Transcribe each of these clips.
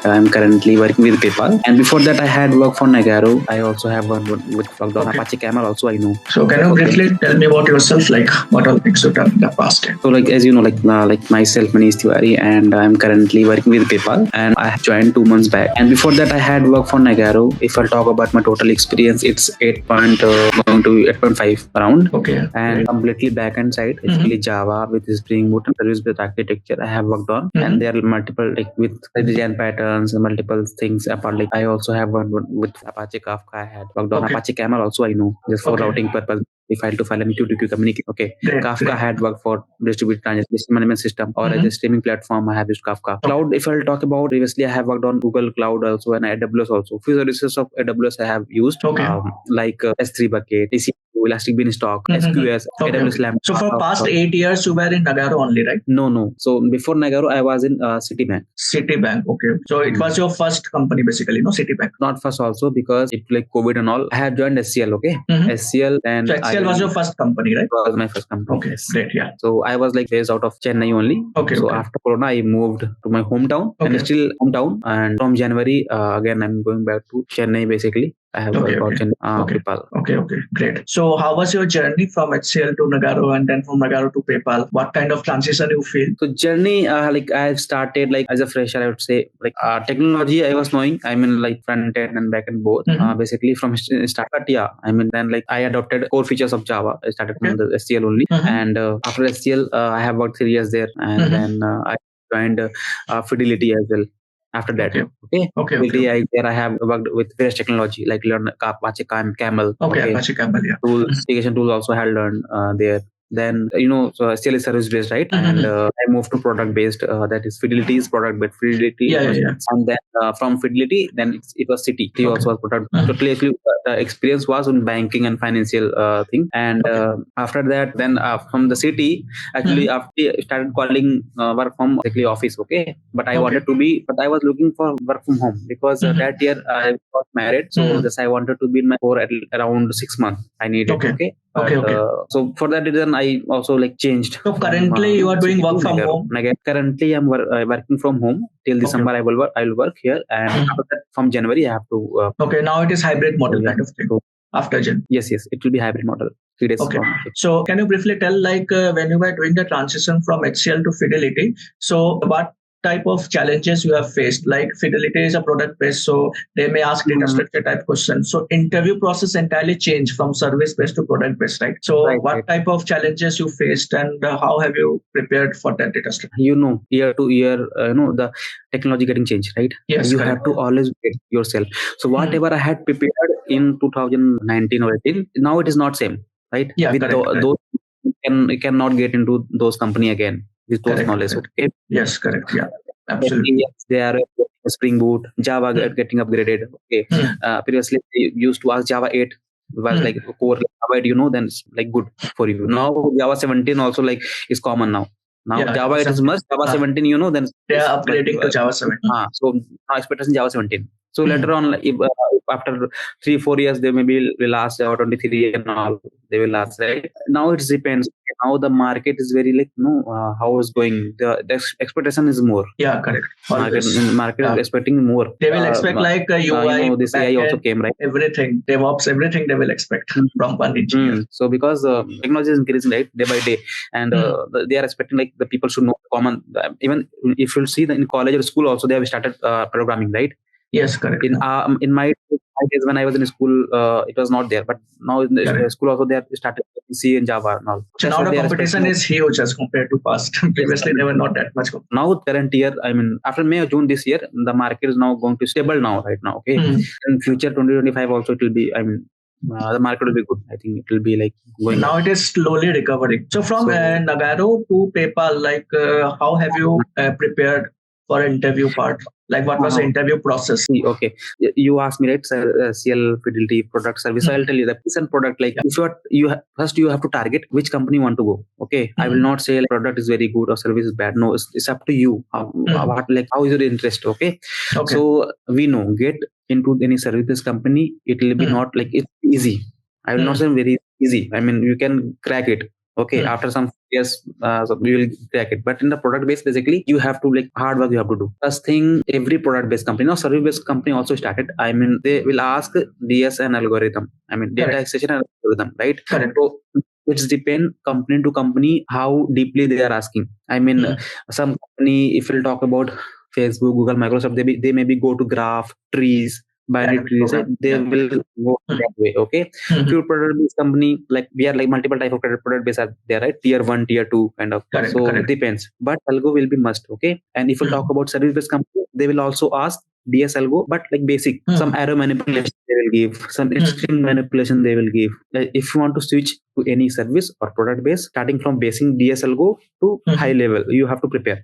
I'm currently working with PayPal. And before that, I had worked for Nagaro. I also have worked on Apache Camel. Also, I know. So can you briefly tell me about yourself? Like what all things you've done in the past? So, like as you know, like myself, Manish Tiwari, and I'm currently working with PayPal. And I joined 2 months back. And before that, I had worked for Nagaro. If I'll talk about my total experience, it's 8 point going to 8.5 around. Okay. And completely backend side, basically Java with Spring Boot and service-based architecture I have worked on. And there are multiple like with design patterns and multiple things apart. Like I also have worked with Apache Kafka. I had worked on Apache Camel also. I know just for routing purpose. File to file and Q2Q communicate. Okay. Kafka had worked for distributed transaction management system or as a streaming platform. I have used Kafka. Cloud, if I'll talk about previously, I have worked on Google Cloud also and AWS also. Few services of AWS I have used like S3 bucket, EC2, Elastic Beanstalk, SQS, AWS Lambda. So for past 8 years, you were in Nagaro only, right? No. So before Nagaro, I was in Citibank. Citibank, okay. So it was your first company basically, no? Citibank. Not first also because it like COVID and all. I had joined SCL, okay? SCL and so SCL was your first company, right? Was my first company. Okay, great, yeah. So I was like based out of Chennai only. Okay. So after Corona, I moved to my hometown and still hometown. And from January, again, I'm going back to Chennai basically. I have worked on PayPal. Okay, great. So how was your journey from HCL to Nagaro and then from Nagaro to PayPal? What kind of transition you feel? So journey, like I've started like as a fresher, I would say like technology I was knowing. I mean like front end and back end both. Basically from start. But yeah, I mean then like I adopted core features of Java. I started from the SCL only, and after SCL, I have worked 3 years there, and then I joined Fidelity as well. After that, there I have worked with various technology like learn Apache Camel. Apache Camel, yeah. Tools, application tools also had learned there. Then so still is service based, right? And I moved to product based. That is Fidelity is product based. Fidelity, and then from Fidelity, then it was Citi. Citi also was product. Totally, actually, the experience was on banking and financial thing. And after that, then from the Citi, actually after I started calling work from actually office. Okay, but I wanted to be, but I was looking for work from home because that year I got married. So I wanted to be in my core at around 6 months. I needed. Okay. So for that reason, I also like changed. So currently, you are doing work from home. Currently, I'm working from home till December. I will work here, and after that, from January, I have to. Now it is hybrid model kind of thing. After Jan. Yes, it will be hybrid model. 3 days. So can you briefly tell like when you were doing the transition from HCL to Fidelity? So what type of challenges you have faced? Like Fidelity is a product based, so they may ask data structure type questions. So interview process entirely changed from service based to product based, right? So what type of challenges you faced and how have you prepared for that data structure? Year to year, the technology getting changed, right? Yes, you have to always get yourself. So whatever I had prepared in 2019 or 18, now it is not same, right? Yeah, with those you cannot get into those company again. With those knowledge, okay? Yes, correct. Yeah, absolutely. Yes, they are Spring Boot, Java getting upgraded. Okay, previously they used to ask Java 8 was like core Java 8, then it's like good for you. Now Java 17 also like is common now. Now Java 8 is must. Java 17, then they are upgrading to Java 17. So now expectation Java 17. So later on, if after 3-4 years, they maybe will ask Java 23 and all. They will ask, right? Now it depends. Now the market is very like how is going. The expectation is more. Yeah, correct. Market is expecting more. They will expect like UI. This AI also came, right? Everything, DevOps, everything they will expect from one engineer. So because technology is increasing, right, day by day, and they are expecting like the people should know common. Even if you see that in college or school also they have started programming, right? Yes, correct. In my days when I was in school, it was not there, but now in the school also they have started C and Java and all. So now the competition is huge as compared to past. Previously, they were not that much. Now current year, I mean, after May or June this year, the market is now going to stable now, right now. Okay, in future 2025 also it will be. I mean, the market will be good. I think it will be like going. Now it is slowly recovering. So from Nagaro to PayPal, like how have you prepared for interview part? Like what was the interview process? Okay, you asked me, right? CL Fidelity product service. So I'll tell you the piece and product. Like if you first you have to target which company you want to go. Okay, I will not say like product is very good or service is bad. No, it's up to you. How is your interest? Okay. So we know get into any services company. It will be not like it's easy. I will not say very easy. I mean you can crack it. Okay, after some years, so we will crack it. But in the product base, basically, you have to like hard work you have to do. First thing, every product based company, now service based company also started. I mean, they will ask DS and algorithm. I mean, data extraction and algorithm, right? Correct. So it's depend company to company how deeply they are asking. I mean, some company, if we'll talk about Facebook, Google, Microsoft, they maybe go to graph, trees, binary trees, right? They will go that way. Okay. Few product based company, like we are like multiple type of product based are there, right? Tier 1, tier 2 kind of. So it depends. But algo will be must. Okay. And if we talk about service based company, they will also ask DS algo, but like basic, some arrow manipulation they will give, some string manipulation they will give. If you want to switch to any service or product base, starting from basic DS algo to high level, you have to prepare.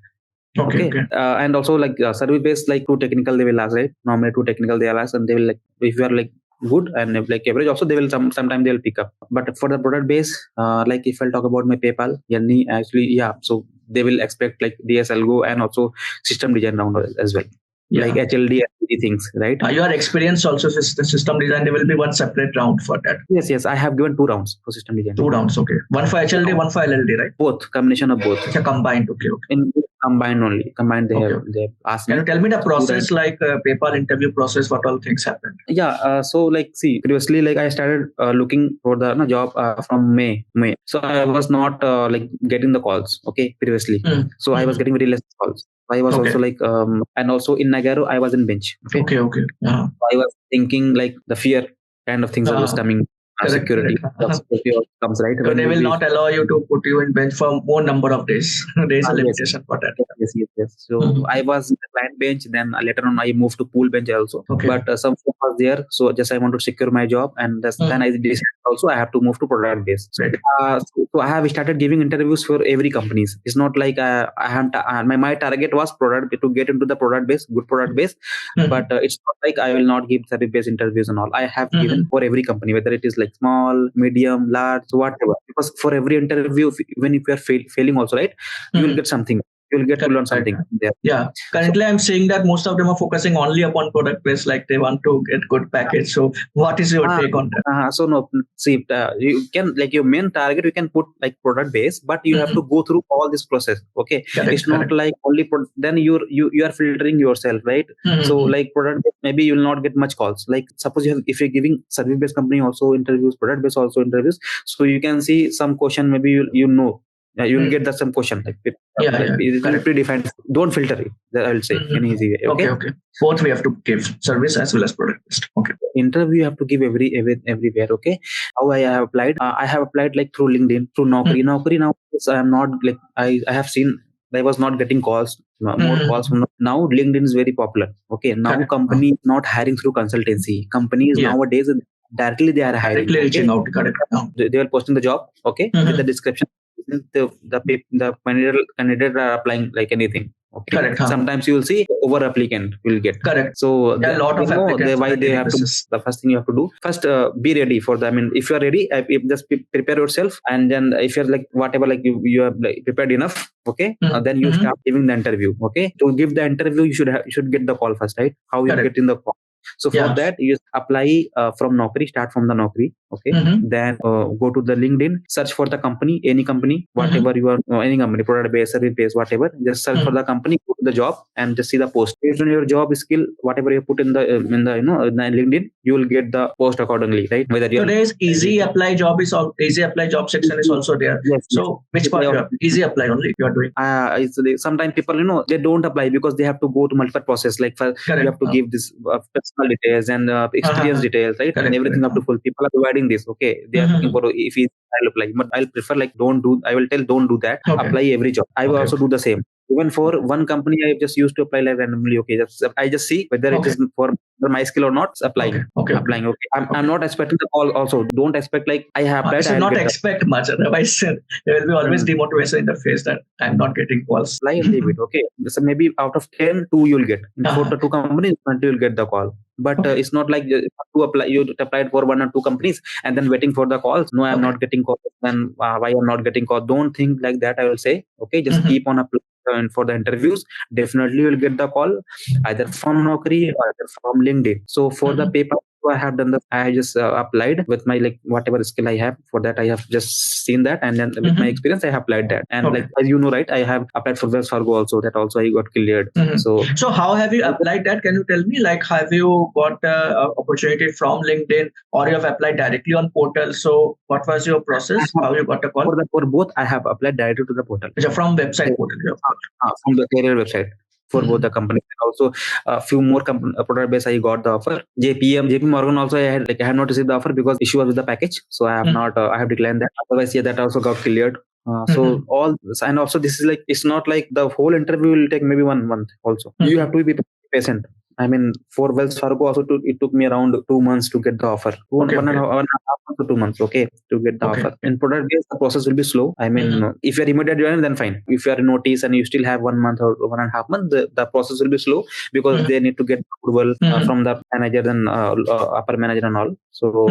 Okay. And also like service based, like too technical they will ask, right? Normally too technical they will ask, and they will like, if you are like good and if like average also, they will sometimes they will pick up. But for the product base, like if I'll talk about my PayPal, Yanni, actually, yeah, so they will expect like DS algo and also system design round as well. Like HLD things, right? Your experience also the system design, there will be one separate round for that. Yes, I have given 2 rounds for system design. 2 rounds, okay. One for HLD, one for LLD, right? Both, combination of both. It's a combined, okay. In combined only, combined they have asked me. Can you tell me the process, like PayPal interview process, what all things happened? Yeah, so like see, previously like I started looking for the job from May. So I was not like getting the calls, okay, previously. So I was getting very less calls. I was also like and also in Nagaro I was in bench. Okay. I was thinking like the fear kind of things that was coming. Security comes, right? So they will not allow you to put you in bench for more number of days. There is a limitation for that. Yes. So I was in the client bench. Then later on, I moved to pool bench also. But some was there, so just I want to secure my job, and then I decided also I have to move to product base. So I have started giving interviews for every companies. It's not like I have my target was product to get into the product base, good product base. But it's not like I will not give service based interviews and all. I have given for every company, whether it is like small, medium, large, whatever. Because for every interview, even if you are failing also, right, you will get something. You will get to learn something there. Yeah. Currently, I'm seeing that most of them are focusing only upon product base, like they want to get good package. So, what is your take on that? So no, see, you can like your main target, you can put like product base, but you have to go through all this process. Okay, it's not like only then you are filtering yourself, right? So like product base, maybe you will not get much calls. Like suppose if you're giving service based company also interviews, product based also interviews, so you can see some question, maybe you know. You will get that some question like it will predefined. Don't filter it. I will say in easy way. Okay. Both we have to give service as well as product based. Okay. Interview you have to give everywhere. Okay. How I have applied? I have applied like through LinkedIn, through Naukri. Naukri now I am not like I have seen. I was not getting calls, more calls from now. LinkedIn is very popular. Okay. Now company is not hiring through consultancy. Companies nowadays directly they are hiring. Directly reaching out. Correct. They are posting the job. Okay. With the description. The candidate are applying like anything. Okay. Correct. Sometimes you will see over applicant will get. Correct. So there are a lot of applicants. Why they have to. The first thing you have to do first, be ready for them. I mean, if you are ready, just prepare yourself, and then if you're like whatever, like you are like prepared enough. Okay. Then you start giving the interview. Okay. To give the interview, you should get the call first, right? How you get in the call. So for that, you apply from Naukri, start from the Naukri. Okay. Then go to the LinkedIn, search for the company, any company, whatever you are, any company, product base, service base, whatever. Just search for the company, go to the job, and just see the post. Based on your job skill, whatever you put in the in the LinkedIn, you will get the post accordingly, right? Whether so there is easy apply job section is also there. Yes. So which part you have? Easy apply only you are doing. Sometimes people they don't apply because they have to go to multiple process. Like you have to give this personal details and experience details, right? And everything up to full. People are providing this. Okay, they are looking for if I'll apply, but I'll prefer like don't do that. Apply every job. I will also do the same. Even for one company, I just used to apply like randomly. Okay, I just see whether it is for my skill or not. Applying. Applying. Okay. I'm not expecting the call. Also, don't expect like I have applied. So not expect much. Otherwise, there will be always demotivation in the face that I'm not getting calls. Apply and leave it. Okay. So maybe out of 10, 2 you'll get. For the 2 companies, until you'll get the call. But it's not like you apply. You applied for 1 or 2 companies and then waiting for the calls. No, I'm not getting calls. Then why I'm not getting calls? Don't think like that. I will say. Okay, just keep on applying. And for the interviews, definitely you'll get the call either from Naukri or either from LinkedIn. So for the PayPal So I have done that. I just applied with my like whatever skill I have. For that, I have just seen that, and then with my experience, I have applied that. And like as you know, right, I have applied for Wells Fargo also. That also I got cleared. So how have you applied that? Can you tell me? Like, have you got opportunity from LinkedIn, or you have applied directly on portal? So what was your process? How you got a call? For both, I have applied directly to the portal. From website portal. From the career website. For both the companies, and also a few more product base I got the offer. JP Morgan also I had not received the offer because issue was with the package, so I have not I have declined that. Otherwise, yeah, that also got cleared. So all and also this is like, it's not like the whole interview will take maybe 1 month. Also, you have to be patient. I mean, for Wells Fargo also, it took me around 2 months to get the offer. One and a half months to 2 months, okay, to get the offer. In product base, the process will be slow. I mean, if you're immediate joiner, then fine. If you're in notice and you still have 1 month or 1.5 months, the process will be slow because they need to get approval from the manager and upper manager and all. So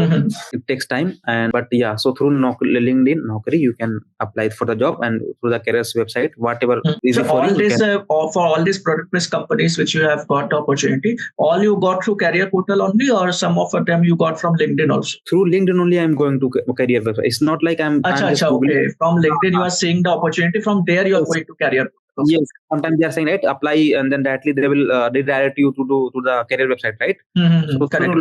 it takes time. But yeah, so through LinkedIn, Naukri, you can apply for the job, and through the careers website, whatever easy so for all you. This, for all these product-based companies which you have got the opportunity, all you got through career portal only, or some of them you got from LinkedIn also? Through LinkedIn only, I'm going to career website. It's not like I'm just okay. From LinkedIn, you are seeing the opportunity. From there, you are going to career. Yes, sometimes they are saying, right, apply, and then directly they will redirect you to the career website, right? So correct.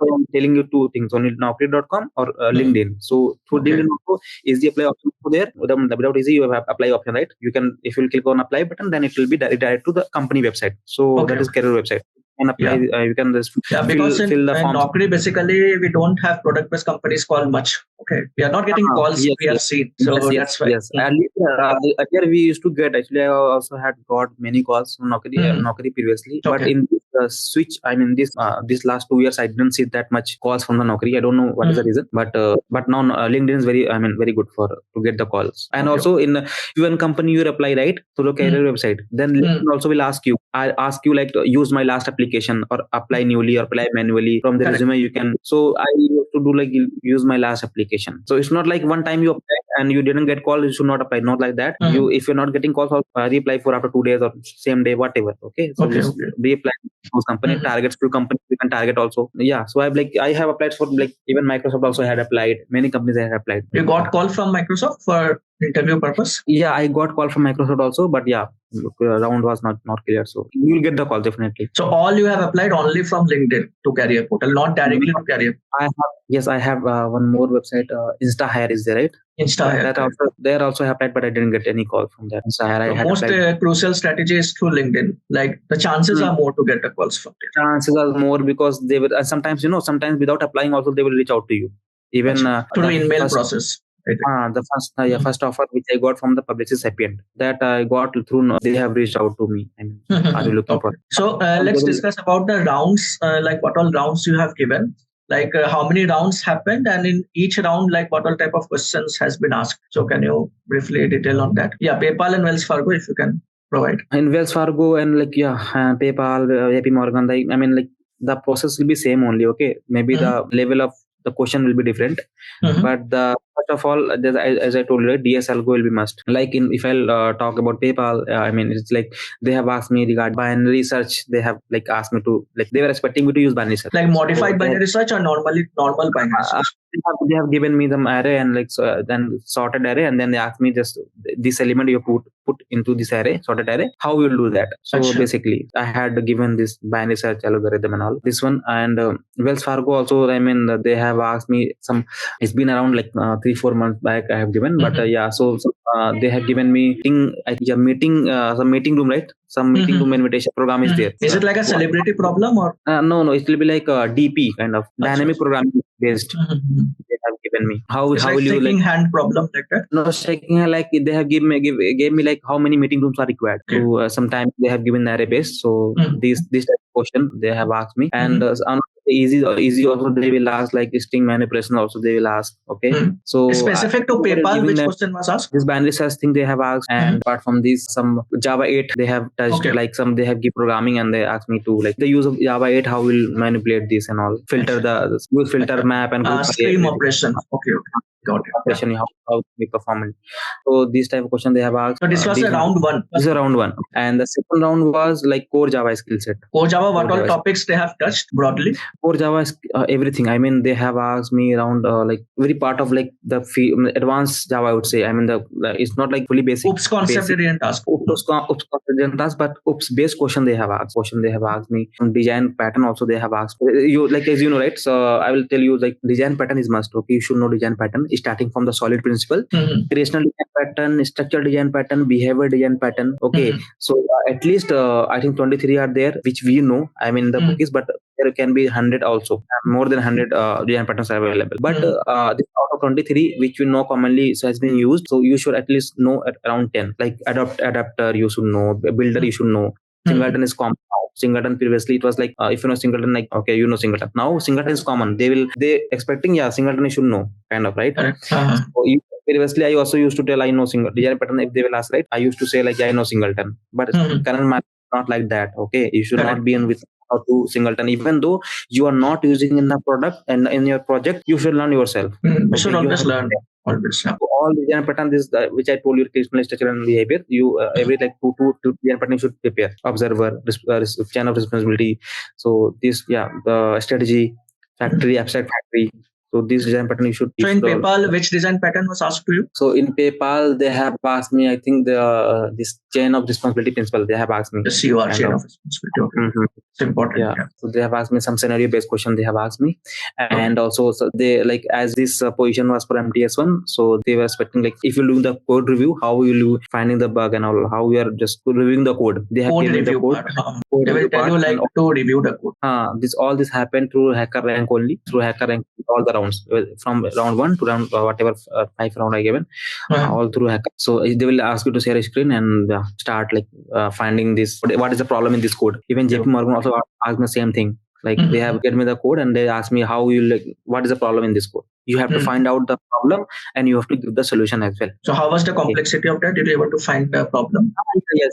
So I'm telling you two things: only Naukri.com or LinkedIn. So through LinkedIn also is the apply option there. Without easy, you have apply option, right? You can, if you will click on apply button, then it will be direct to the company website. So that is career website. And apply, you can just because fill the form. Naukri, basically, we don't have product-based companies called much. Okay, we are not getting calls. We have seen, so that's why. Yes. Earlier we used to get. Actually, I also had got many calls from Naukri previously. But in this switch, I mean this last 2 years, I didn't see that much calls from the Naukri. I don't know what is the reason, but now LinkedIn is very good for to get the calls. And also in even company you apply, right, to the career website, then LinkedIn also will ask you. I'll ask you like to use my last application or apply newly or apply manually from the resume. You can. So I used to do like use my last application. So it's not like one time you apply and you didn't get call, you should not apply. Not like that. You, if you're not getting calls, reapply for after 2 days or same day, whatever. Okay. So just reapply those company targets to company. You can target also. Yeah. So I have applied for like even Microsoft also had applied. Many companies had applied. You got call from Microsoft for interview purpose? Yeah, I got call from Microsoft also, but yeah, round was not clear. So you will get the call definitely. So all you have applied only from LinkedIn to career portal, not directly to career. I have one more website. Insta Hire is there, right? Insta Hire. That also there also I applied, but I didn't get any call from there. Insta Hire, so most crucial strategy is through LinkedIn. Like the chances are more to get the calls from there. Chances are more because they will. Sometimes sometimes without applying also they will reach out to you. Even through email process. The first offer which I got from the publisher Sapient, that I got through. They have reached out to me. I mean, are you looking for? So let's discuss about the rounds. Like what all rounds you have given. Like how many rounds happened, and in each round, like what all type of questions has been asked. So can you briefly detail on that? Yeah, PayPal and Wells Fargo, if you can provide. In Wells Fargo and like PayPal, JP Morgan. I mean, like the process will be same only. Okay, maybe the level of the question will be different, but the first of all, as I told you, DS algo will be must. Like if I'll talk about PayPal, I mean it's like they have asked me regarding binary search. They have like asked me to, like they were expecting me to use binary search, like modified binary search or normal binary search. They have given me the array and like then sorted array, and then they asked me just this element you put into this array, sorted array, how you will do that. So basically I had given this binary search algorithm and all this one. And Wells Fargo also, I mean they have asked me some, it's been around like 3-4 months back I have given, but so they have given me some meeting room, right? Some meeting room invitation program is there. Is it like a celebrity problem or? No, it will be like a DP kind of dynamic programming based. They have given me how it's how like will you shaking hand problem like that? No, shaking hand, like they have gave me like how many meeting rooms are required. So sometimes they have given array based. So this type of question they have asked me, and easy also they will ask, like string manipulation also they will ask. Okay, so specific to PayPal, which question was asked? This binary search thing they have asked, and apart from this, some Java 8 they have touched. Like some they have give programming, and they asked me to like the use of Java 8, how will manipulate this and all, filter use filter map and stream operation. Okay. operation, how we perform it. So these type of question they have asked. So this was a round one. This is a round one, and the second round was like core Java skill set. Core Java, what all topics they have touched broadly? Core Java, everything. I mean, they have asked me around like very part of like the advanced Java, I would say. I mean, it's not like fully basic. Oops concept they didn't ask. Oops concept they didn't ask, but oops based question they have asked. Me from design pattern also they have asked. You like as you know, right? So I will tell you like design pattern is must. Okay, you should know design pattern starting from the solid principle, creational design pattern, structural design pattern, behavior design pattern. Okay, so at least I think 23 are there, which we know. I mean the book is, but there can be 100 also, more than 100 design patterns are available. But this out of 23, which we know commonly has been used, so you should at least know at around 10. Like adapter, you should know. Builder, you should know. Singleton is common now. Singleton previously it was like if you know Singleton, like okay, you know Singleton. Now Singleton is common. They expecting Singleton you should know, kind of, right? So previously I also used to tell I know design pattern. If they will ask, right, I used to say like I know Singleton. But current market not like that. Okay, you should not be in with how to Singleton. Even though you are not using in the product and in your project, you should learn yourself. You should always learn. Always. All design pattern, this which I told you, creational, structure, and behavior. You every like two design pattern you should prepare. Observer, chain of responsibility. So this the strategy, factory, abstract factory. So this design pattern you should. So in PayPal, which design pattern was asked to you? So in PayPal, they have asked me. I think the this chain of responsibility principle. They have asked me. The COR chain of responsibility. Okay. It's important. Yeah. So they have asked me some scenario based question. They have asked me, and also so they like as this position was for MTS1, so they were expecting like if you do the code review, how will you finding the bug and all, how we are just reviewing the code. They have given the code. They will tell you like to review the code. All this happened through HackerRank only. Through HackerRank, all the rounds from round 1 to round whatever 5 round I given, all through Hacker. So they will ask you to share a screen and start like finding this. What is the problem in this code? Even JP Morgan also asked me the same thing. Like they have given me the code and they ask me how you like what is the problem in this code. You have to find out the problem and you have to give the solution as well. So how was the complexity of that? Did you able to find the problem?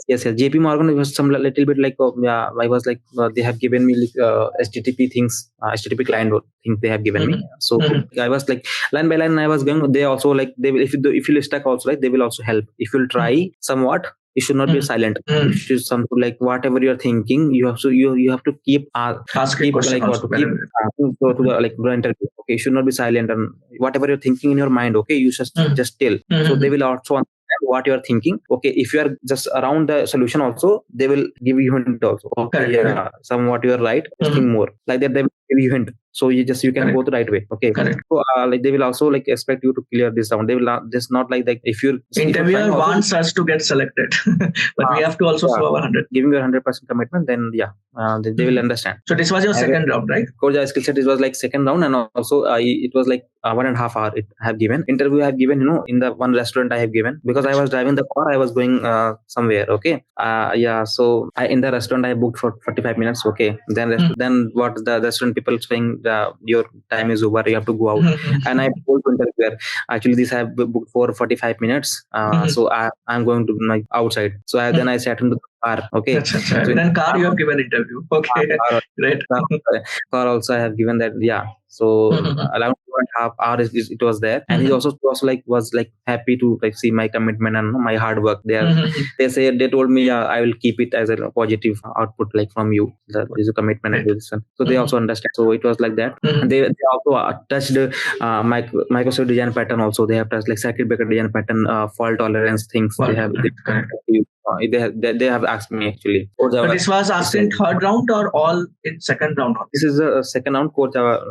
Yes. JP Morgan was some little bit like I was like they have given me HTTP things, HTTP client things they have given me. So I was like line by line I was going. They also like they will if you stuck also like they will also help. If you'll try somewhat, you should not be silent. You should something like whatever you're thinking, you have to keep asking like what to keep go to the like the interview. Okay, you should not be silent and whatever you're thinking in your mind. Okay, you just tell. So they will also understand what you are thinking. Okay, if you are just around the solution, also they will give you hint also. Okay, somewhat you are right. Think more like that. They will give you hint. So you can go the right way. Okay. So like they will also like expect you to clear this down. They will just not like that. If you interviewer wants us to get selected, but we have to also show our 100. Giving your 100% commitment, then they will understand. So this was your second round, right? Core Java skill set. It was like second round, and also it was like 1.5 hour. It have given interview. I have given in the one restaurant I have given because I was driving the car. I was going somewhere. Okay. So in the restaurant I booked for 45 minutes. Okay. Then what the restaurant people saying your time is over. You have to go out. And I told to interviewer actually this I have booked for 45 minutes. So I'm going to like outside. So then I sat in the car. Okay. So in car you have given interview. Okay. Great. Car also I have given that. Yeah. So around 2.5 hours it was there, and he also was happy to like see my commitment and my hard work there. They told me I will keep it as a positive output like from you. There is a commitment and this one. So they also understand. So it was like that. And they also touched Microservices design pattern. Also they have touched like circuit breaker design pattern, fault tolerance things. They have asked me actually. So this was asked in third round or all in second round? This is a second round core Java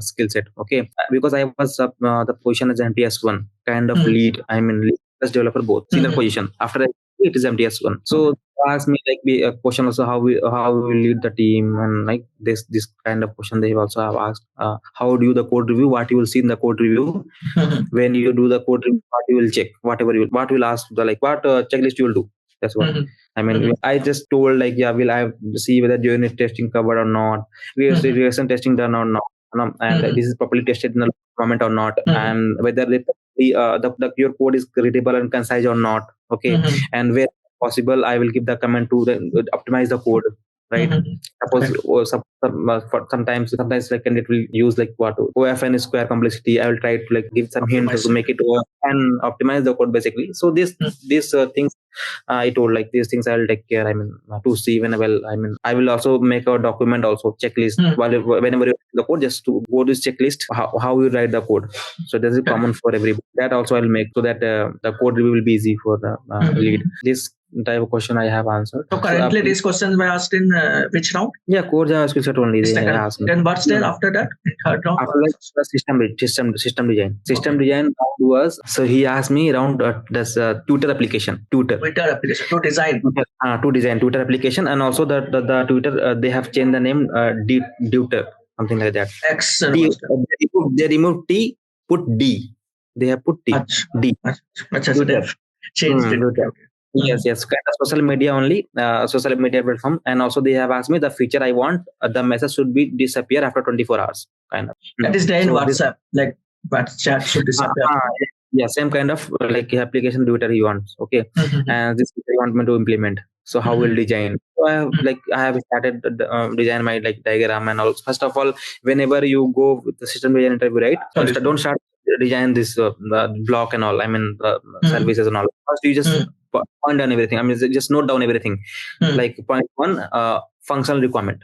skill set. Okay, because I was the position as MTS1 kind of lead. I mean lead as developer both senior position. After that, it is MTS1. So they asked me like a question also how we lead the team and like this kind of question they also have asked. How do you the code review? What you will see in the code review when you do the code review? What you will check? What will ask the like what checklist you will do? That's what I mean. I just told like will I see whether unit testing covered or not, regression testing done or not, and this is properly tested in the moment or not, and whether your code is readable and concise or not. Okay, and where possible I will give the command to optimize the code. right? Suppose sometimes like candidate will use like what OFN square complexity. I will try to like give some hints to make it and optimize the code basically. So these things I told like these things I'll take care. I mean to see whenever I will also make a document also checklist whenever you write the code, just to go this checklist how you write the code. So this is common for everybody. That also I'll make so that the code review will be easy for the lead. This type of question I have answered. So currently these questions were asked in which round? Yeah, core Java skill set only. They asked me. Then what's there after that? Third round? After that, system design. System design was, so he asked me around this Twitter application. Twitter application to design. To design Twitter application, and also the Twitter they have changed the name Twitter, something like that. Excellent. They removed T, put D. They have put T. D. Changed it. Yes, kind of social media only, social media platform, and also they have asked me the feature I want. The message should be disappear after 24 hours, kind of. That is there in WhatsApp, like WhatsApp chat should disappear. Yeah, same kind of like application Twitter he wants. Okay, and this I want me to implement. So how will design? So I have started design my like diagram and all. First of all, whenever you go with the system design interview, right? Don't start design this the block and all. I mean services and all. First you just point down everything. I mean just note down everything. Like point one, functional requirement.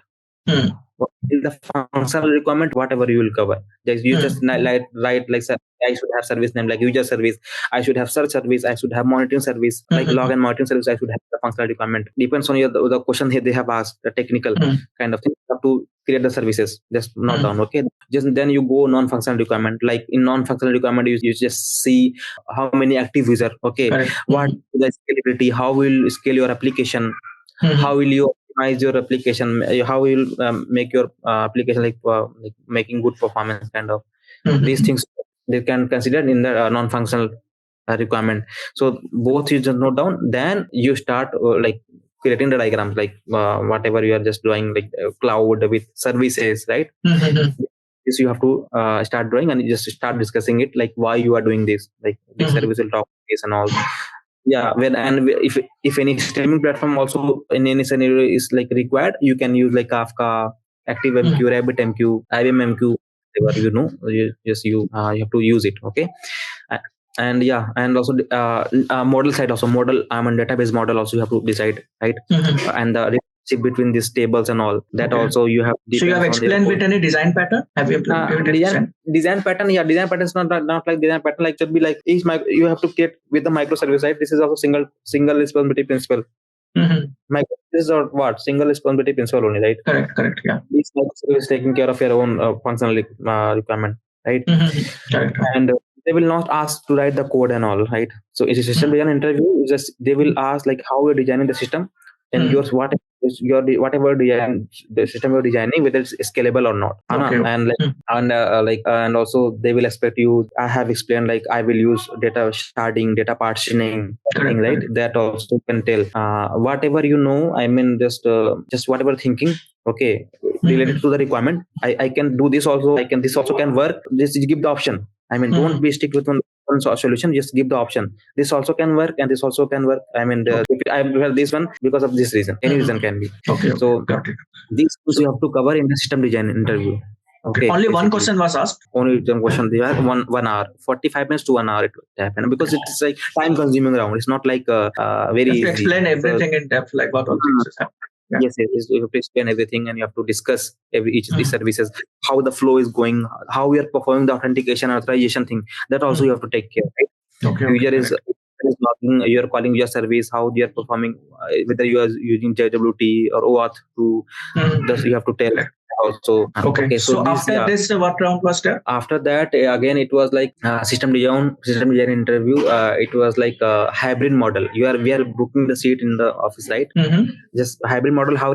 In the functional requirement, whatever you will cover, you just write like I should have service name like user service, I should have search service, I should have monitoring service, like log and monitoring service, I should have the functional requirement. Depends on the question here they have asked, the technical kind of thing. You have to create the services, just note down. Okay, just then you go non-functional requirement. Like in non-functional requirement, you just see how many active user. Okay, what the scalability, how will scale your application, how will you optimize your application, how will you make your application like making good performance, kind of these things they can consider in the non-functional requirement. So both you just note down, then you start like creating the diagrams, like whatever you are just doing, like cloud with services, right? This you have to start drawing and you just start discussing it, like why you are doing this, like this service will talk this and all. Yeah, if any streaming platform also in any scenario is like required, you can use like Kafka, ActiveMQ, RabbitMQ, IBMMQ, whatever you have to use it. Okay, and yeah, and also model side also database model also you have to decide, right? And the relationship between these tables and all that also you have. So you have explained with any design pattern? Have you implemented design pattern? Yeah, design pattern is not like design pattern, like should be like you have to create with the microservice, right? This is also single responsibility principle. Microservices or what? Single responsibility principle only, right? Correct. Yeah. Each microservice is taking care of your own functional requirement, right? Correct. And they will not ask to write the code and all, right? So in a system design interview, just they will ask like how you're designing the system and whatever design the system you're designing, whether it's scalable or not. And also they will expect you. I have explained like I will use data sharding, data partitioning, right? That also can tell whatever I mean just whatever thinking. Okay, related to the requirement, I can do this also. This also can work. Just give the option. I mean, don't be stick with one solution. Just give the option. This also can work, and this also can work. I mean, I prefer this one because of this reason. Any reason can be. Okay. So these things you have to cover in the system design interview. Okay. Only one question was asked. Only one question. They had 1 hour, 45 minutes to 1 hour it happened because it's like time consuming round. It's not like very easy. Explain everything in depth, like what all things is happening. Yeah. Yes, you have to explain everything, and you have to discuss each of these services, how the flow is going, how we are performing the authentication and authorization thing. That also you have to take care, right? Okay. User is logging, you are calling your service, how they are performing, whether you are using JWT or OAuth to. Thus you have to tell. Also, okay. So after this, what round was there? After that, again, it was like system design interview. It was like a hybrid model. We are booking the seat in the office, right? Just hybrid model. How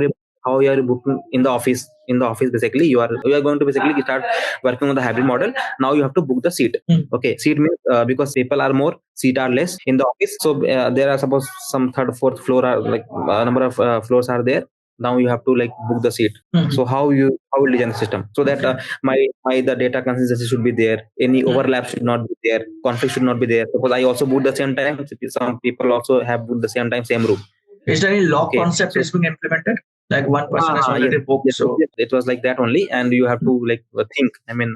you are booking in the office? In the office, basically, you are going to basically start working on the hybrid model. Now you have to book the seat. Okay, seat means because people are more, seat are less in the office. So there are suppose some third, fourth floor are like number of floors are there. Now you have to like book the seat. So how will design the system so that the data consistency should be there, any overlap should not be there, conflict should not be there. Because I also book the same time, some people also have booked the same time, same room. Is there any log concept is being implemented? like one person has already booked. Yes, So it was like that only, and you have to like think. I mean,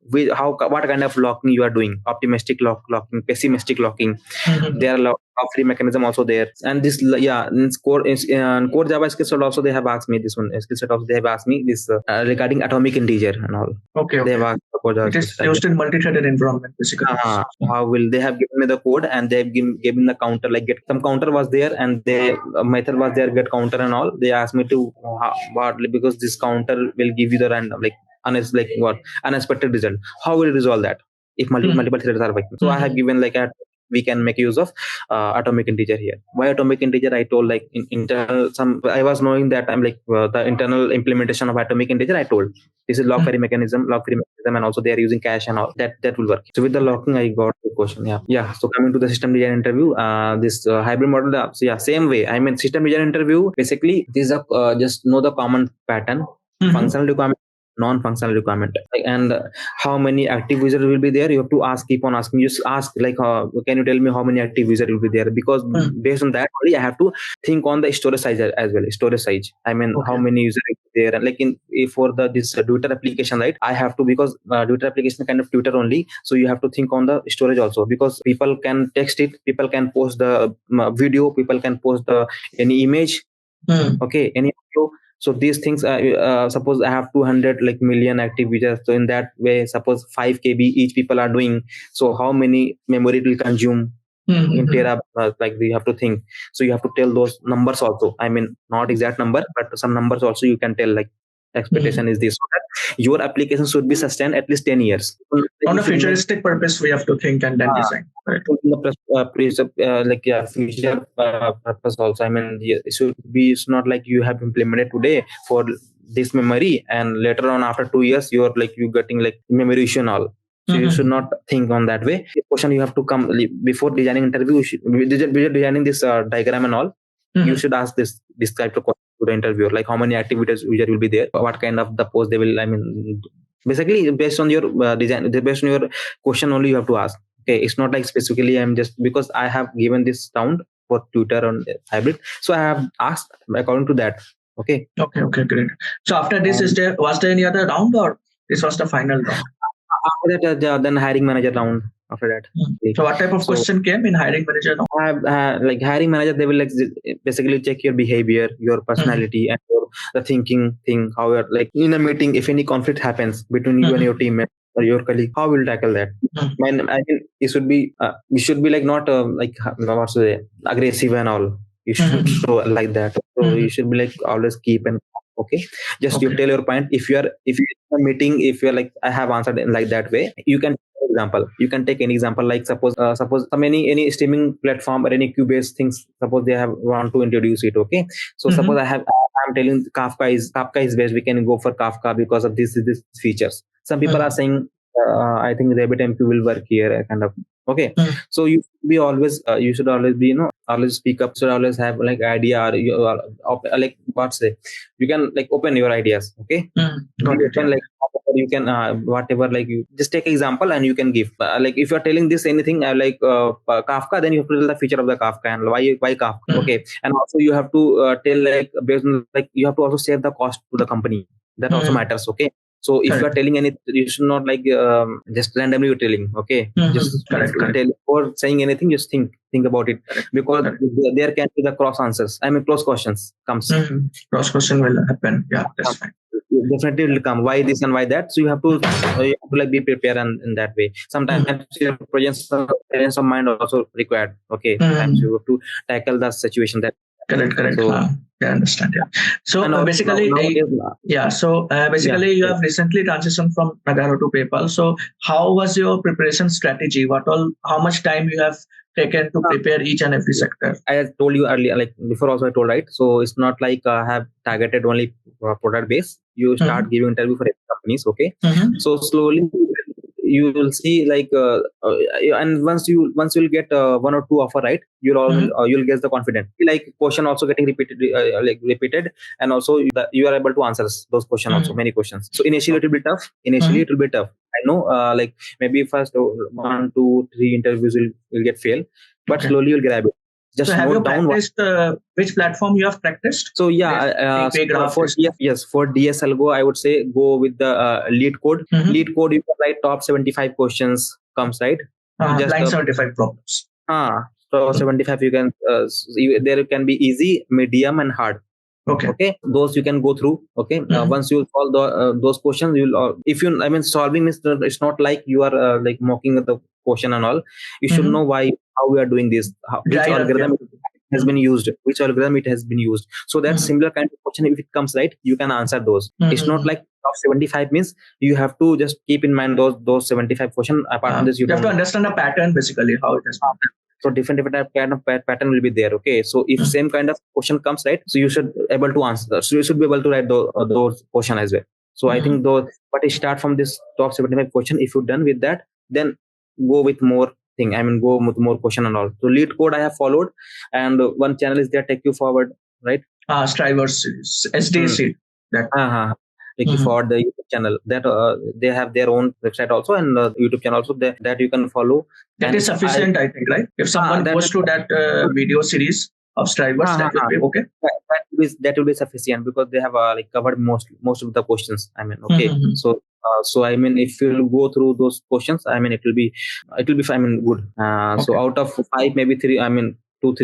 what kind of locking you are doing? Optimistic locking, pessimistic locking. There are a lot of free mechanism also there, and this in core Java skill set also they have asked me this one skill set also they have asked me this regarding atomic integer and all. okay, They have asked the core Java it skill is set as well. used in multi-threaded environment basically. How will they have given me the code, and they've given the counter, like get some counter was there, and they method was there, get counter and all. They asked me to what, because this counter will give you the random like unexpected result. How will you resolve that if multiple threads are working? So I have given like we can make use of atomic integer here. Why atomic integer? I told like in internal I was knowing that I'm like the internal implementation of atomic integer. I told this is log free mechanism, and also they are using cache and all that will work. So with the locking, I got the question. Yeah. So coming to the system design interview, this hybrid model. So yeah, same way. I mean, system design interview basically this is just know the common pattern, functional requirement, non-functional requirement, and how many active users will be there. You have to keep on asking. Just ask like, can you tell me how many active users will be there? Because based on that only, I have to think on the storage size as well. Storage size. I mean, how many users will be there? And like for this Twitter application, right? I have to, because Twitter application is kind of Twitter only, so you have to think on the storage also, because people can text it, people can post the video, people can post the any image, okay, any audio. So these things, suppose I have 200 like million active users. So in that way, suppose 5 KB each people are doing. So how many memory it will consume in tera? Like we have to think. So you have to tell those numbers also. I mean, not exact number, but some numbers also you can tell. Like expectation is this, so that your application should be sustained at least 10 years. On a futuristic purpose, we have to think and then design. Right. Future purpose also. I mean, it should be. It's not like you have implemented today for this memory, and later on after 2 years, you're like you getting like memory issue and all. So you should not think on that way. The question you have to come before designing interview. Before designing this diagram and all, you should ask this type of question to the interviewer, like how many activities user will be there, what kind of the post they will. I mean, basically based on your design, based on your question only you have to ask. Okay, it's not like specifically I'm just because I have given this sound for Twitter on hybrid, so I have asked according to that. Okay, great. So after this, was there any other round, or this was the final round? After that, then hiring manager round. After that, so what type of question came in hiring manager round? Like hiring manager, they will like basically check your behavior, your personality, and the thinking thing. How you're like in a meeting, if any conflict happens between you and your teammate or your colleague, how will you tackle that? I mean, it should be you should be like not like what's the aggressive and all. You should show like that. So you should be like always keep and okay. Just you tell your point. If you're in a meeting, if you're like I have answered in like that way, you can example. You can take any example, like suppose some any streaming platform or any Q-based things. Suppose they have want to introduce it. Okay, so suppose I'm telling Kafka is best. We can go for Kafka because of this features. Some people are saying I think RabbitMQ will work here, kind of. Okay, so you should always be always speak up. Should always have like idea, or you like what's say, you can like open your ideas. Okay, like you can whatever, like you just take example and you can give like if you're telling this anything like Kafka, then you have to tell the feature of the Kafka and why Kafka. Okay, and also you have to tell like based on like you have to also save the cost to the company. That also matters. Okay, so if you are telling anything, you should not like just randomly you're telling. Okay, just tell or saying anything, just think about it, because there can be the cross answers. I mean, cross questions comes. Cross question will happen. Yeah, that's fine. Definitely will come. Why this and why that? So you have to like be prepared in that way. Sometimes your presence of mind also required. Okay, sometimes you have to tackle the situation that. Correct. So, I understand. Yeah. So basically, you have recently transitioned from Nagaro to PayPal. So how was your preparation strategy? How much time you have taken to prepare each and every sector? I told you earlier, like before also I told, right? So it's not like I have targeted only product base. You start giving interview for companies. Okay, so slowly you will see like and once you'll get one or two offer, right, you'll get the confidence, like question also getting repeated, and also you are able to answer those questions also, many questions. So initially it will be tough. I know like maybe first 1, 2, 3 interviews will get fail, but slowly you'll grab it. Just so have you note down practiced which platform you have practiced? So yeah, for DSL Go, I would say go with the lead code. Lead code, you can write top 75 questions comes, right? Just blind 75 problems. So 75 you can there can be easy, medium, and hard. Okay, those you can go through. Okay, once you solve those questions, you'll if you, I mean, solving is it's not like you are like mocking the question and all. You should know why, how we are doing this, which algorithm has been used, so that similar kind of question, if it comes, right, you can answer those. It's not like top 75 means you have to just keep in mind those 75 questions. Apart from this, you have to understand the pattern, basically how it is. So different kind of pattern will be there. Okay, so if same kind of question comes, right, so you should able to answer, so you should be able to write those question as well. So I think those, but start from this top 75 question. If you're done with that, then go with more thing, I mean, go with more question and all. So lead code I have followed, and one channel is there, Take You Forward, right? Strivers SDC. Take You Forward, the YouTube channel, that they have their own website also, and YouTube channel also, that you can follow. That is sufficient, I think, right? If someone goes to that video series of Strivers, that will be okay. That will be sufficient, because they have like covered most of the questions. I mean, okay. So I mean, if you go through those questions, I mean, it will be I mean, good. So out of 5, maybe 3, I mean, 2-3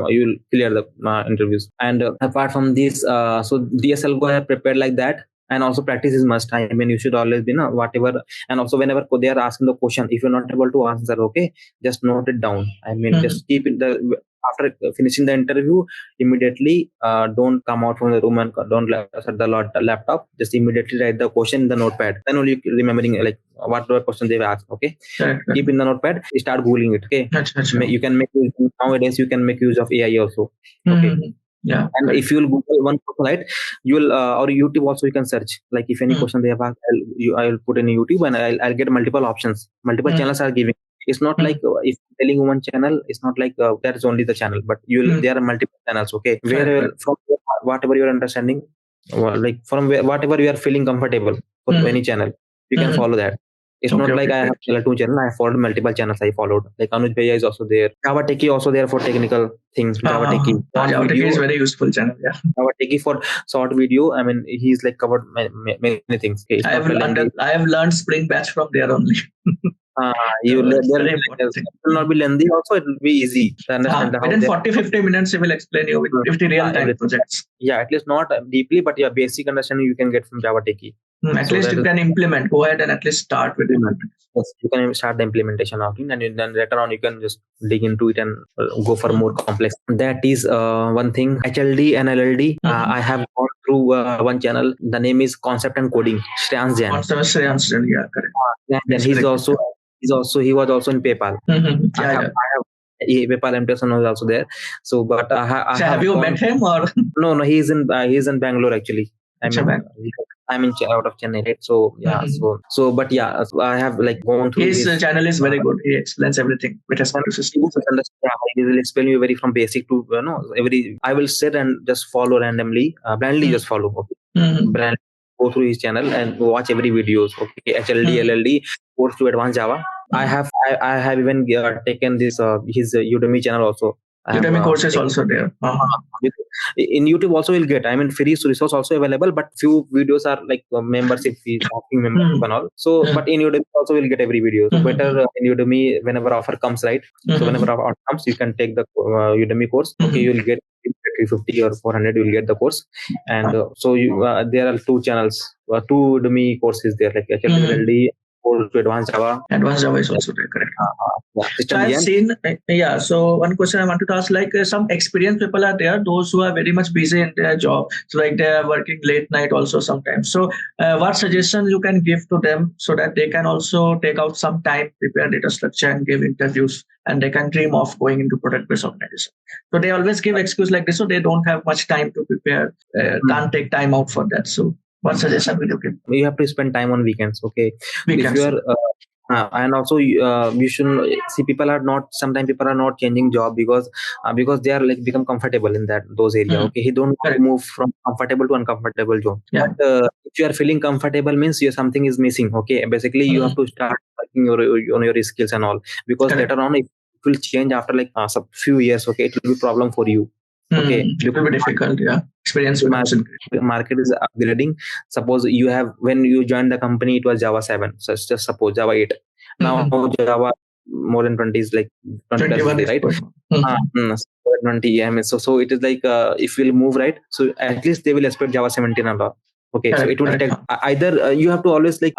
you'll clear the interviews. And apart from this, so DSL Go I have prepared like that. And also practice is must. I mean, you should always be whatever. And also whenever they are asking the question, if you're not able to answer, okay, just note it down. I mean, just keep it after finishing the interview, immediately don't come out from the room and don't set the laptop. Just immediately write the question in the notepad. Then only remembering like what the question they've asked. Okay, keep in the notepad. Start googling it. Okay, you can make use, nowadays you can make use of AI also. Okay. Yeah, and if you'll Google one question, right, you'll or YouTube also you can search. Like if any question they have asked, I'll put in YouTube, and I'll get multiple options. Multiple channels are giving. It's not like if telling one channel, it's not like that is only the channel, but there are multiple channels. Okay, where from whatever you're understanding, like from whatever you are feeling comfortable for any channel, you can follow that. It's not like I have 2 channels. I followed multiple channels. I followed, like Anuj Bhaiya is also there. Java Techie also there for technical things. Java Techie. Java Techie is very useful channel. Yeah. Java Techie for short video. I mean, he's like covered many things. Okay, I have learned Spring Batch from there only. There will not be lengthy. Also, it will be easy to understand. Within 40-50 minutes, he will explain you with the real time projects. Yeah, at least not deeply, but yeah, basic understanding you can get from Java Techie. At least you can implement. Go ahead and at least start with implementation. Yes, you can start the implementation of it, and then later on you can just dig into it and go for more complex. That is one thing. HLD and LLD. I have gone through one channel. The name is Concept and Coding. Shreyans Jain. Shreyans Jain, yeah, correct. Then he was also in PayPal. I have PayPal implementation was also there. So, but have you met him or no? He's in Bangalore actually. I'm in out of Chennai, right? So yeah, so but yeah, I have like gone through his channel is very good. He explains everything with respect to systems. He will explain you very from basic to every. I will sit and just follow randomly, blindly just follow. Okay, blindly go through his channel and watch every videos. Okay, HLD, LLD, course to advanced Java. I have even taken this his Udemy channel also. Udemy courses also there. In YouTube also you'll get. I mean, free resource also available, but few videos are like membership fees, asking membership and all. So, but in Udemy also will get every video. So better in Udemy whenever offer comes, right? So whenever offer comes, you can take the Udemy course. Okay, you'll get 350 or 400. You'll get the course, and so you there are 2 channels, 2 Udemy courses there, like HLD. To advanced Java. Advanced Java is also there, correct. So I've seen, so one question I wanted to ask, like some experienced people are there, those who are very much busy in their job. So like they are working late night also sometimes. So what suggestions you can give to them so that they can also take out some time, prepare data structure and give interviews, and they can dream of going into product-based organization. So they always give excuse like this, so they don't have much time to prepare, can't take time out for that. So what suggestion will you give? You have to spend time on weekends. Okay, weekends. If you are and also you should see, sometimes people are not changing job because they are like become comfortable in those areas. Okay, he don't want to move from comfortable to uncomfortable zone. Yeah. But if you are feeling comfortable means something is missing. Okay, basically you have to start working on your skills and all, because later on if will change after like some few years, okay, it will be problem for you. Okay, it will be difficult. Yeah, experience becomes market is upgrading. Suppose you have, when you joined the company, it was Java 7. So it's just suppose Java 8. Now Java more than 20 is like 20 plus is there, right? 20. I mean, so it is like if we'll move, right? So at least they will expect Java 17 and all. Okay, so it will take either you have to always like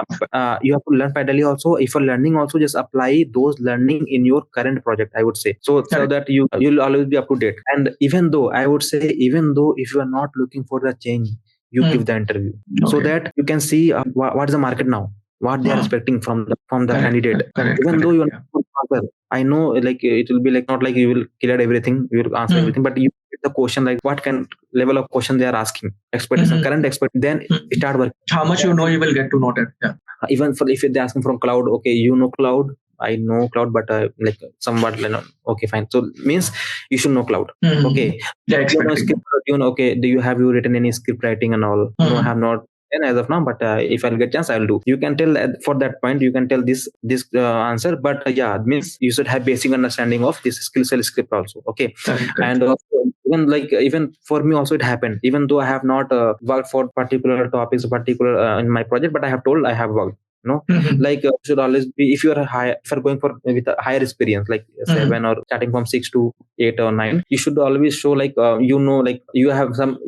you have to learn parallelly also. If you're learning also, just apply those learning in your current project, I would say, so that you'll always be up to date. And even though I would say, even though if you are not looking for the change, you give the interview so that you can see what is the market now, what they are expecting from the candidate. Even though you are not, I know like it will be like not like you will clear everything, you will answer everything, but you get the question like what kind level of question they are asking, expectation, current expect, then start working. How much you know, you will get to know that. Yeah. Even for if they're asking from cloud, okay, you know cloud, I know cloud, but like somewhat, okay, fine. So means you should know cloud. Okay, okay, do you have you written any script writing and all? No, I have not. And as of now, but if I'll get chance, I'll do. You can tell for that point, you can tell this answer, but yeah, means you should have basic understanding of this skill cell script also. Okay, and also, even for me also it happened. Even though I have not worked for particular topics, particular in my project, but I have told I have worked. No, like should always be, if you are if you're going for with a higher experience, like 7 or starting from 6 to 8 or 9, you should always show like like you have some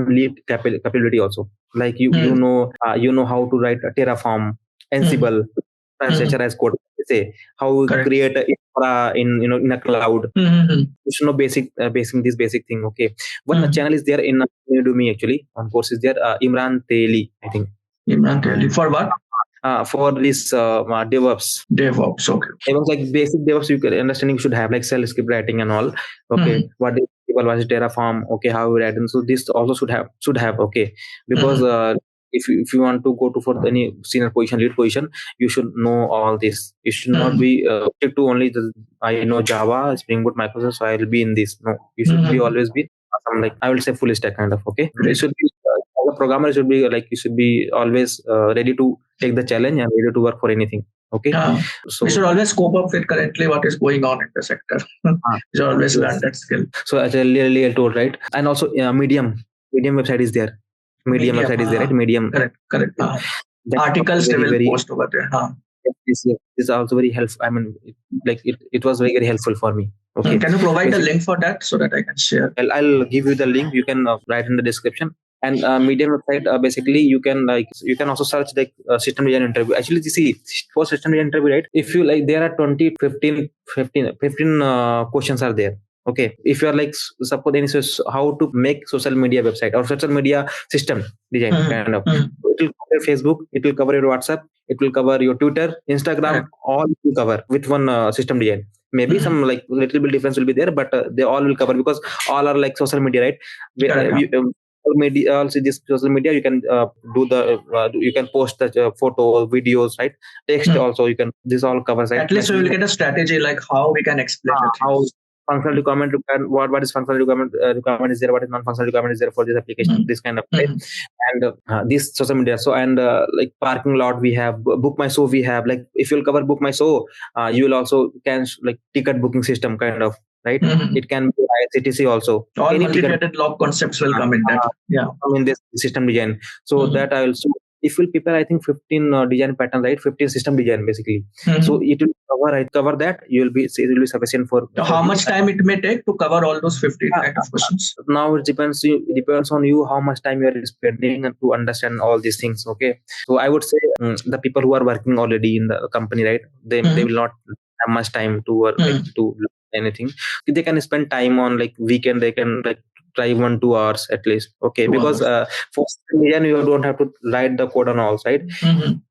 lead capability also, like you know how to write a Terraform, Ansible, as code, say how to create a infra in a cloud. You should know basic this basic thing. Okay, one channel is there in Udemy, actually on course is there, Imran Teli, I think. Imran Teli for what? For this DevOps. Okay. It was like basic DevOps. You can understanding you should have like cell script writing and all. Okay, what is Terraform? Okay, how we write, and so this also should have. Okay, because if you want to go to for any senior position, lead position, you should know all this. You should not be stick to only I know Java, Spring Boot, Microservices, so I will be in this. No, you should be always be some, like I will say full stack kind of. Okay, it should be as a programmer, should be like you should be always ready to take the challenge and ready to work for anything. Okay, so we should always cope up with currently what is going on in the sector. You should always learn that skill. So as I told, right, and also Medium website is there. Medium website is there, right? Medium. Correct. Articles they will post over there. This is also very helpful. I mean, it was very, very helpful for me. Okay, can you provide the link for that so that I can share? I'll give you the link. You can write in the description. And Medium website, basically you can also search like system design interview. Actually, you see, for system design interview, right, if you like, there are 15 questions are there. Okay, if you are like suppose any how to make social media website or social media system design kind of, it will cover Facebook, it will cover your WhatsApp, it will cover your Twitter, Instagram, all it will cover with one system design. Maybe some like little bit difference will be there, but they all will cover because all are like social media, right? Media, also this social media, you can do the you can post the photo, videos, right? Text also, you can, this all covers, right? At least we will get a strategy like how we can explain it. How functional requirement, what is functional requirement is there, what is non-functional requirement is there for this application, this kind of thing. And this social media, so and like parking lot we have, Book My Show we have, like if you'll cover Book My Show, you will also can like ticket booking system kind of, right? It can be ICTC also. All multi-threaded log concepts will come in that. Come in this system design. So that I also, if we'll prepare, I think 15 design pattern, right? 15 system design basically. So it will cover that. It will be sufficient for. So how much time it may take to cover all those 15 kind of questions? Now it depends on you how much time you are spending to understand all these things. Okay, so I would say the people who are working already in the company, right? They will not have much time to work to anything. They can spend time on like weekend. They can like try 1-2 hours at least. Okay, because for Indian you don't have to write the code on all side.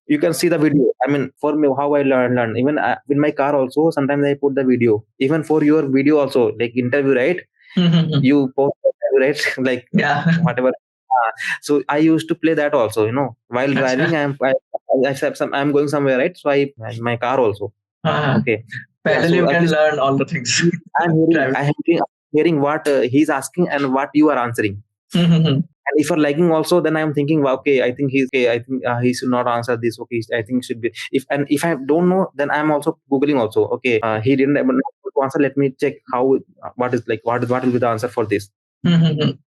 You can see the video. I mean, for me, how I learn even in my car also, sometimes I put the video. Even for your video also, like interview, right? You post interview, right? Like whatever. So I used to play that also, while driving. I'm going somewhere, right? So I in my car also. Okay. Parallel, you can learn all the things. I'm hearing what he's asking and what you are answering. And if you're lagging also, then I'm thinking, well, okay, I think he should not answer this. Okay, I think should be. If I don't know, then I'm also googling also. Okay, he didn't to answer. Let me check how what is like what will be the answer for this.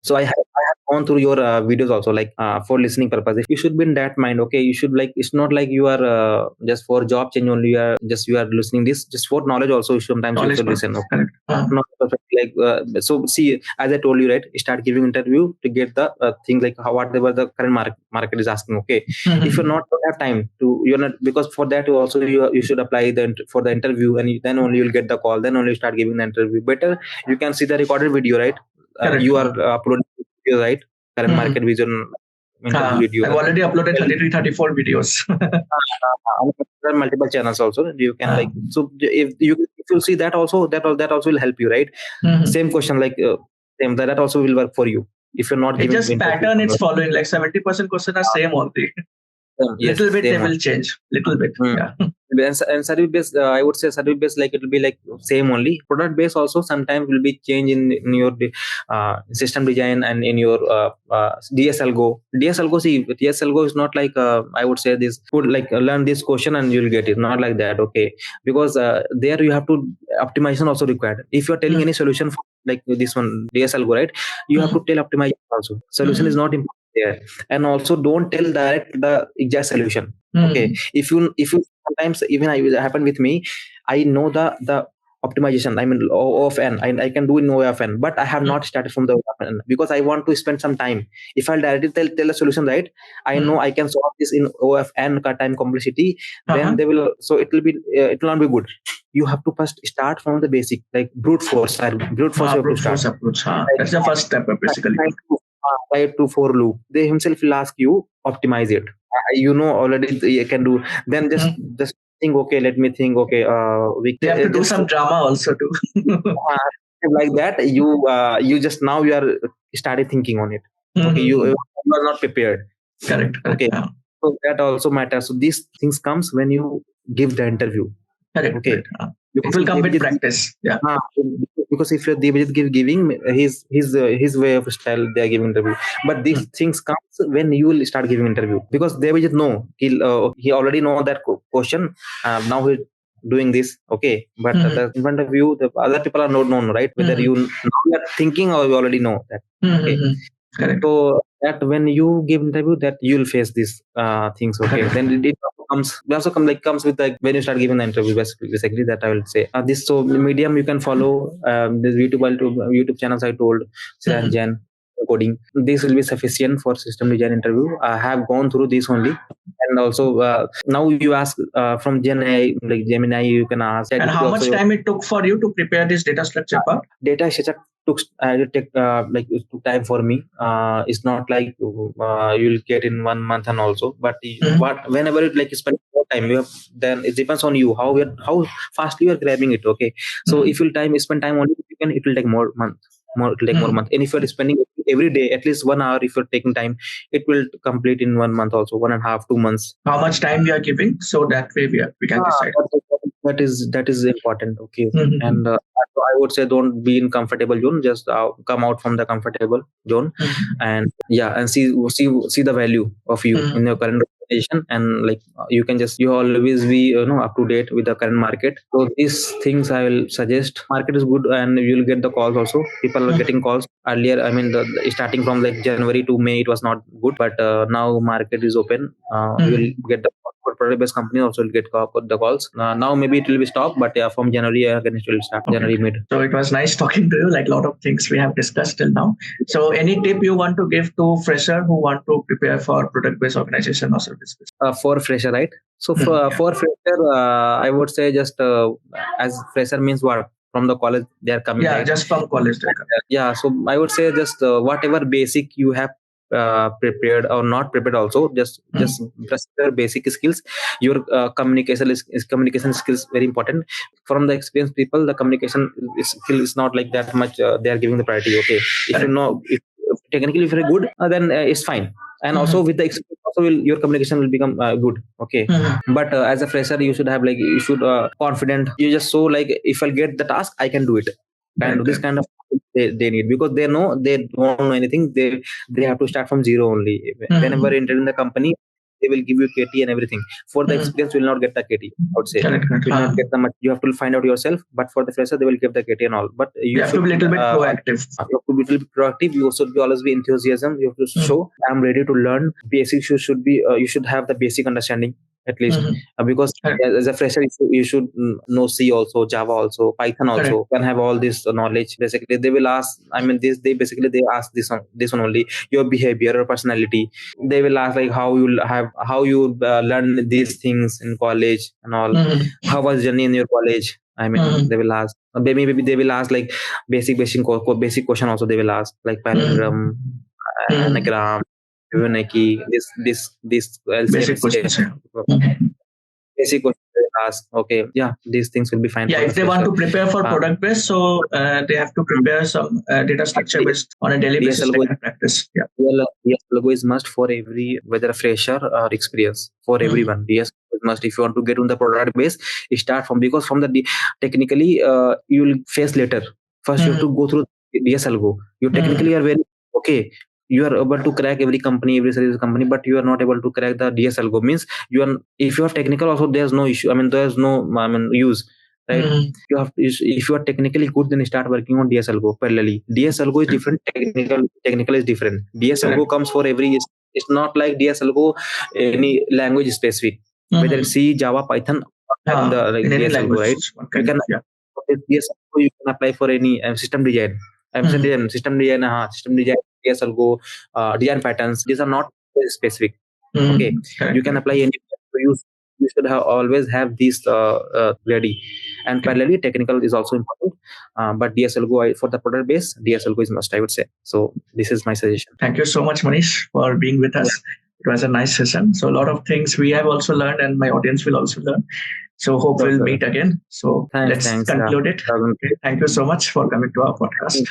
So I have gone through your videos also, like for listening purpose. If you should be in that mind, okay, you should like, it's not like you are just for job change only. You are listening this just for knowledge also. Sometimes you should listen. Okay. Not perfect, like so. See, as I told you, right, start giving interview to get the thing like how whatever the current market is asking. Okay, if you're not don't have time to, you're not, because for that also you should apply for the interview, and then only you'll get the call. Then only you start giving the interview. Better you can see the recorded video, right? You are uploading video, right? Current market vision interview video. I've already uploaded 33, 34 videos. There are multiple channels also. You can like, so if you see that also, that also will help you, right? Same question, like same, that also will work for you. If you're not giving, just pattern it's following, like 70% question are same only. Yes, little bit they will change, little bit. And service based, I would say service based, like it will be like same only. Product based also sometimes will be change in your system design and in your DSL Go. See, DSL Go is not like I would say this would like learn this question and you'll get it. Not like that, okay? Because there you have to optimization also required. If you're telling any solution for, like this one DSL Go, right? You have to tell optimization also. Solution is not important there, and also don't tell direct the exact solution. Okay, if you sometimes even I will happen with me, I know the optimization, I mean O of n, I can do in O of n, but I have not started from the O of n because I want to spend some time. If I'll directly tell a solution, right, I know I can solve this in O of n time complexity, then they will, so it will be it will not be good. You have to first start from the basic, like brute force approach. That's the first step basically. 5 to 4 loop, they himself will ask you optimize it. You know already you can do. Then just think, okay, let me think, okay, they have to do some drama also too. Like that, you just now you are started thinking on it. Okay, you are not prepared. Correct. Okay, so that also matters. So these things comes when you give the interview. Correct. Okay, it will come with practice. Yeah. Because if you're giving his way of style, they are giving interview. But these things comes when you will start giving interview, because they will just know he already know that question. Now he's doing this. Okay, but in front of you, the other people are not known, right? Whether you are thinking or you already know that. Okay. Correct. So that when you give interview, that you'll face these things. Okay, then it also comes with like when you start giving the interview. Basically that I will say. This so medium you can follow this YouTube channels I told, Siranjan coding. This will be sufficient for system design interview. I have gone through this only. And also now you ask from Gemini, you can ask. And how much time it took for you to prepare this data structure part? Data structure took it took time for me. It's not like you'll get in 1 month, and also, but whenever it like you spend more time, you have, then it depends on you how fast you are grabbing it. Okay, so if you spend time only, it will take more month. More month. And if you're spending every day at least 1 hour, if you're taking time, it will complete in 1 month also, 1.5 2 months. How much time we are giving, so that way we can decide. That is important. Okay. And I would say don't be in comfortable zone, just come out from the comfortable zone, and see the value of you in your current organization, and like you always be up to date with the current market. So these things I will suggest. Market is good, and you'll get the calls also. People are getting calls earlier. I mean, starting from like January to May, it was not good, but now market is open. You will get the product-based company also will get the calls. Now maybe it will be stopped, but from January again it will start. January mid. So it was nice talking to you. Like a lot of things we have discussed till now. So any tip you want to give to fresher who want to prepare for product-based organization or service? For fresher, right? So for fresher, I would say just as fresher means what? From the college they are coming. Yeah, right? Just from college they are coming. Yeah, so I would say just whatever basic you have prepared or not prepared, also just their basic skills. Your communication skills very important. From the experienced people, the communication skill is not like that much they are giving the priority. Okay, if you know, if technically very good, then it's fine. And also with the experience, also your communication will become good. Okay, but as a fresher, you should have you should confident. You just so like, if I'll get the task, I can do it. And this kind of they need, because they know they don't know anything. They have to start from zero only. Whenever enter in the company, they will give you KT and everything. For the experience, you will not get the KT. I would say Correct. you will not get the much. You have to find out yourself. But for the fresher, they will give the KT and all. But You have to be a little bit proactive. You have to be a little bit proactive. You should be always be enthusiasm. You have to show I'm ready to learn. Basics you should be. You should have the basic understanding at least, because as a fresher you should know C also, Java also, Python also. Can have all this knowledge. Basically, they will ask. I mean, they ask this one only, your behavior or personality. They will ask like how you learn these things in college and all. How was journey in your college? I mean, they will ask. Maybe they will ask like basic question also. They will ask like palindrome, anagram, Fibonacci, this basic questions. Basic questions they will ask. Okay, yeah, these things will be fine. Yeah, if they want to prepare for product based, so they have to prepare some data structure based on a daily basis practice. Yeah, DSLGO is must for every, whether a fresher or experience, for everyone. DSLGO is must if you want to get on the product base. Start from, because from the technically you will face later. First you have to go through DSLGO. You technically are very okay. You are able to crack every service company, but you are not able to crack the DSLGO. Means if you are technical also, there's no issue. I mean, there's no use. Right? You have if you are technically good, then start working on DSLGO parallelly. DSLGO is different. Technical is different. DSLGO comes for every. It's not like DSLGO any language specific. Whether it's C, Java, Python, in the DSLGO, right? You can DSLGO you can apply for any system design. System design, DSLGO, design patterns. These are not very specific. Okay, you can apply any. You should always have these ready. And parallelly, technical is also important. But DSLGO for the product base, DSLGO is must, I would say. So this is my suggestion. Thank you so much, Manish, for being with us. It was a nice session. So a lot of things we have also learned, and my audience will also learn. So hope we'll meet again. So let's conclude it. Okay. Thank you so much for coming to our podcast.